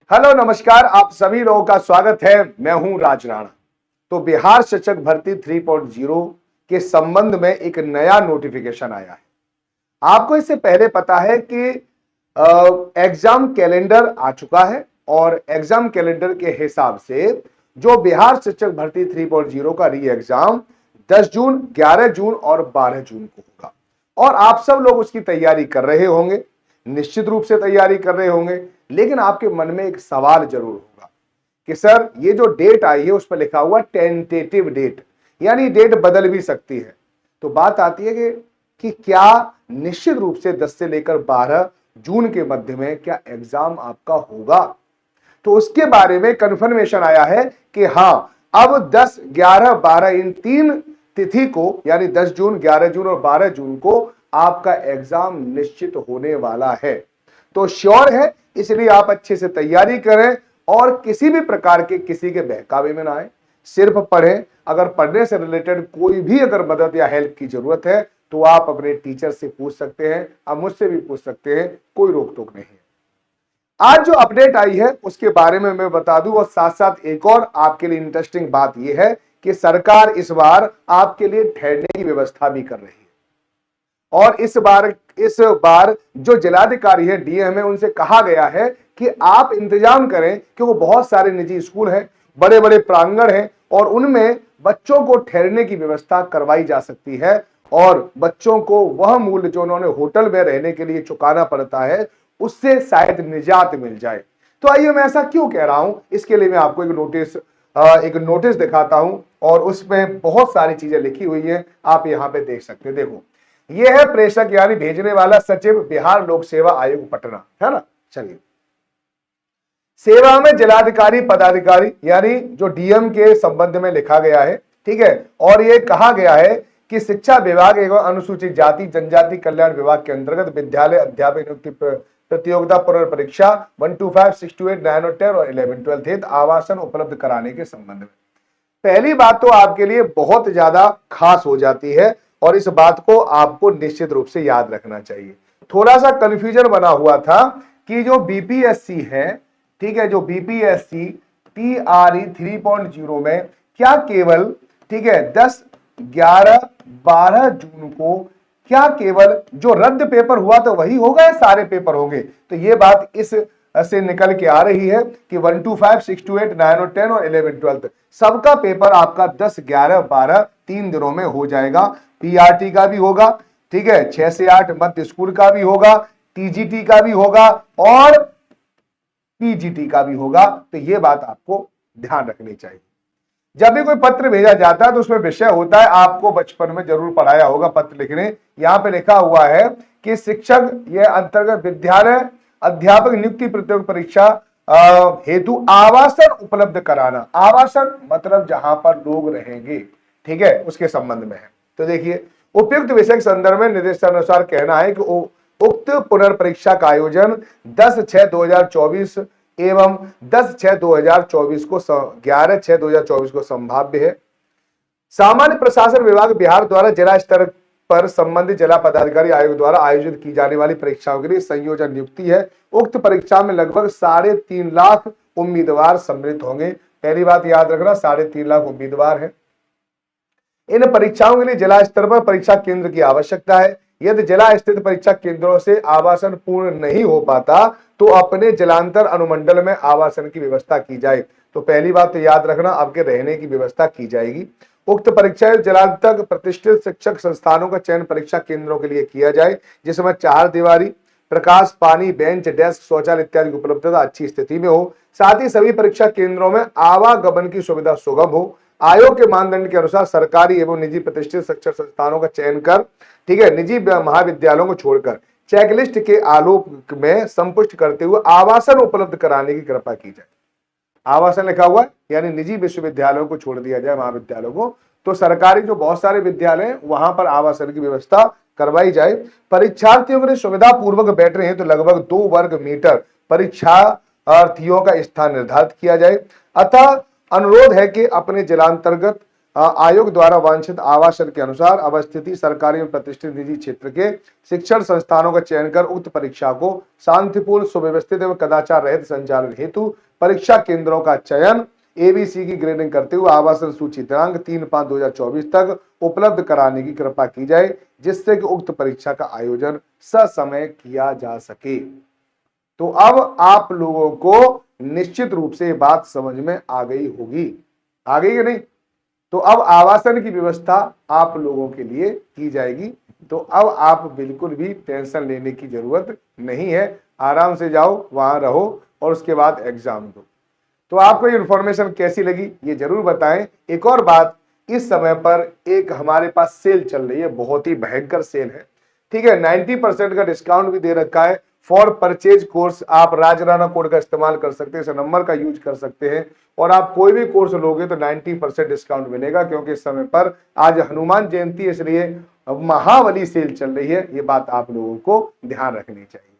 Hello नमस्कार, आप सभी लोगों का स्वागत है। मैं हूं राज राणा। तो बिहार शिक्षक भर्ती 3.0 के संबंध में एक नया नोटिफिकेशन आया है। आपको इससे पहले पता है कि एग्जाम कैलेंडर आ चुका है और एग्जाम कैलेंडर के हिसाब से जो बिहार शिक्षक भर्ती 3.0 का री एग्जाम 10 जून, 11 जून और 12 जून को होगा और आप सब लोग उसकी तैयारी कर रहे होंगे, निश्चित रूप से तैयारी कर रहे होंगे। लेकिन आपके मन में एक सवाल जरूर होगा कि सर ये जो डेट आई है उस पर लिखा हुआ टेंटेटिव डेट, यानी डेट बदल भी सकती है। तो बात आती है कि क्या निश्चित रूप से 10 से लेकर 12 जून के मध्य में क्या एग्जाम आपका होगा? तो उसके बारे में कंफर्मेशन आया है कि हाँ, अब 10, 11, 12 इन 3 तिथि को यानी 10 जून, 11 जून और 12 जून को आपका एग्जाम निश्चित होने वाला है। तो श्योर है, इसलिए आप अच्छे से तैयारी करें और किसी भी प्रकार के किसी के बहकावे में ना आए, सिर्फ पढ़ें। अगर पढ़ने से रिलेटेड कोई भी अगर मदद या हेल्प की जरूरत है तो आप अपने टीचर से पूछ सकते हैं, आप मुझसे भी पूछ सकते हैं, कोई रोक टोक नहीं है। आज जो अपडेट आई है उसके बारे में मैं बता दूं और साथ साथ एक और आपके लिए इंटरेस्टिंग बात यह है कि सरकार इस बार आपके लिए ठहरने की व्यवस्था भी कर रही है। और इस बार जो जिलाधिकारी है, डीएम है, उनसे कहा गया है कि आप इंतजाम करें क्योंकि बहुत सारे निजी स्कूल हैं, बड़े बड़े प्रांगण हैं और उनमें बच्चों को ठहरने की व्यवस्था करवाई जा सकती है और बच्चों को वह मूल्य जो उन्होंने होटल में रहने के लिए चुकाना पड़ता है उससे शायद निजात मिल जाए। तो आइए, मैं ऐसा क्यों कह रहा हूं, इसके लिए मैं आपको एक नोटिस दिखाता हूं और उसमें बहुत सारी चीजें लिखी हुई है, आप यहां पे देख सकते हैं। देखो, यह है प्रेषक यानी भेजने वाला सचिव, बिहार लोक सेवा आयोग पटना, है ना। चलिए, सेवा में जिलाधिकारी पदाधिकारी यानी जो डीएम के संबंध में लिखा गया है, ठीक है। और यह कहा गया है कि शिक्षा विभाग एवं अनुसूचित जाति जनजाति कल्याण विभाग के अंतर्गत विद्यालय अध्यापक नियुक्ति प्रतियोगिता पुनर्परीक्षा 125, 628, 9 और 10 और 11, 12 हेतु आवासन उपलब्ध कराने के संबंध में पहली बात तो आपके लिए बहुत ज्यादा खास हो जाती है और इस बात को आपको निश्चित रूप से याद रखना चाहिए। थोड़ा सा कंफ्यूजन बना हुआ था कि जो बीपीएससी है, ठीक है, जो बीपीएससी टीआरई 3.0 में क्या केवल, ठीक है, 10, 11, 12 जून को क्या केवल जो रद्द पेपर हुआ तो वही होगा या सारे पेपर होंगे? तो ये बात इस से निकल के आ रही है कि 125, 628, 9 और 10 और 11, 12 सबका पेपर आपका 10, 11, 12 3 दिनों में हो जाएगा। पीआरटी का भी होगा, ठीक है, 6 से 8 मध्य स्कूल का भी होगा, टीजीटी का भी होगा और पीजीटी का भी होगा। तो ये बात आपको ध्यान रखनी चाहिए। जब भी कोई पत्र भेजा जाता है तो उसमें विषय होता है, आपको बचपन में जरूर पढ़ाया होगा पत्र लिखने। यहां पे लिखा हुआ है कि शिक्षक ये अंतर्गत विद्यालय अध्यापक नियुक्ति प्रतियोगी परीक्षा हेतु आवासन उपलब्ध कराना। आवासन मतलब जहां पर लोग रहेंगे, ठीक है, उसके संबंध में है। तो देखिए, उपयुक्त विषय के संदर्भ में निर्देशानुसार कहना है कि उक्त पुनर्परीक्षा का आयोजन 10/6/2024 एवं 10/6/2024 को 11/6/2024 को संभाव्य है। सामान्य प्रशासन विभाग बिहार द्वारा जिला स्तर पर संबंधित जिला पदाधिकारी आयोग द्वारा आयोजित की जाने वाली परीक्षाओं के लिए संयोजन नियुक्ति है। उक्त परीक्षा में लगभग 3.5 लाख उम्मीदवार सम्मिलित होंगे। पहली बात याद रखना, 3.5 लाख उम्मीदवार है। इन परीक्षाओं के लिए जिला स्तर पर परीक्षा केंद्र की आवश्यकता है। यदि जिला स्थित परीक्षा केंद्रों से आवासन पूर्ण नहीं हो पाता तो अपने जिलांतर अनुमंडल में आवासन की व्यवस्था की जाए। तो पहली बात तो याद रखना, आपके रहने की व्यवस्था की जाएगी। उक्त परीक्षा जिलांतर प्रतिष्ठित शिक्षक संस्थानों का चयन परीक्षा केंद्रों के लिए किया जाए जिसमें 4 दीवारी, प्रकाश, पानी, बेंच, डेस्क, शौचालय इत्यादि की उपलब्धता अच्छी स्थिति में हो। साथ ही सभी परीक्षा केंद्रों में आवागमन की सुविधा सुगम हो। आयोग के मानदंड के अनुसार सरकारी एवं निजी प्रतिष्ठित शिक्षण संस्थानों का चयन कर, ठीक है, निजी महाविद्यालयों को छोड़कर चेकलिस्ट के आलोक में संपुष्ट करते हुए आवासन उपलब्ध कराने की कृपा की जाए। आवासन लिखा हुआ है यानी निजी विश्वविद्यालयों को छोड़ दिया जाए, महाविद्यालयों को। तो सरकारी जो बहुत सारे विद्यालय हैं वहां पर आवासन की व्यवस्था करवाई जाए। परीक्षार्थियों के लिए सुविधा पूर्वक बैठ रहे हैं तो लगभग 2 वर्ग मीटर परीक्षार्थियों का स्थान निर्धारित किया जाए। अतः अनुरोध है कि अपने जिलांतर्गत आयोग द्वारा वांछित आवासन के अनुसार अवस्थिति सरकारी और प्रतिष्ठित निजी क्षेत्र के शिक्षण संस्थानों का चयन कर उक्त परीक्षा को शांतिपूर्ण, सुव्यवस्थित एवं कदाचार रहित संचालन हेतु परीक्षा केंद्रों का चयन एबीसी की ग्रेडिंग करते हुए आवासन सूची दिनांक 3/5/2024 तक उपलब्ध कराने की कृपा की जाए, जिससे कि उक्त परीक्षा का आयोजन ससमय किया जा सके। तो अब आप लोगों को निश्चित रूप से बात समझ में आ गई होगी, आ गई कि नहीं? तो अब आवासन की व्यवस्था आप लोगों के लिए की जाएगी। तो अब आप बिल्कुल भी टेंशन लेने की जरूरत नहीं है, आराम से जाओ, वहां रहो और उसके बाद एग्जाम दो। तो आपको ये इंफॉर्मेशन कैसी लगी ये जरूर बताएं। एक और बात, इस समय पर एक हमारे पास सेल चल रही है, बहुत ही भयंकर सेल है, ठीक है। 90% का डिस्काउंट भी दे रखा है। फॉर परचेज कोर्स आप राजराणा कोड का इस्तेमाल कर सकते हैं, इस नंबर का यूज कर सकते हैं और आप कोई भी कोर्स लोगे तो 90% डिस्काउंट मिलेगा, क्योंकि इस समय पर आज हनुमान जयंती, इसलिए महाबली सेल चल रही है। ये बात आप लोगों को ध्यान रखनी चाहिए,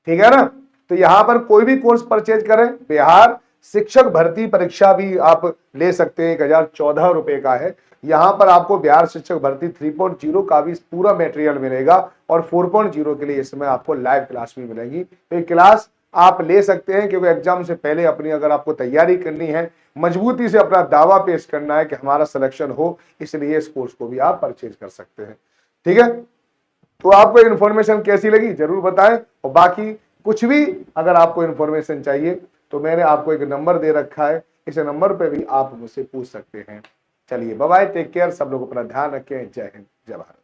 ठीक है ना। तो यहां पर कोई भी कोर्स परचेज करें, बिहार शिक्षक भर्ती परीक्षा भी आप ले सकते हैं, 1014 रुपए का है। यहां पर आपको बिहार शिक्षक भर्ती 3.0 का भी पूरा मटेरियल मिलेगा और 4.0 के लिए इसमें आपको लाइव क्लास भी मिलेगी। तो ये क्लास आप ले सकते हैं, क्योंकि एग्जाम से पहले अपनी अगर आपको तैयारी करनी है, मजबूती से अपना दावा पेश करना है कि हमारा सिलेक्शन हो, इसलिए इस कोर्स को भी आप परचेज कर सकते हैं, ठीक है। तो आपको इन्फॉर्मेशन कैसी लगी जरूर बताएं, और बाकी कुछ भी अगर आपको इन्फॉर्मेशन चाहिए तो मैंने आपको एक नंबर दे रखा है, इस नंबर पे भी आप मुझसे पूछ सकते हैं। चलिए बाय बाय, टेक केयर, सब लोग अपना ध्यान रखें। जय हिंद, जय भारत।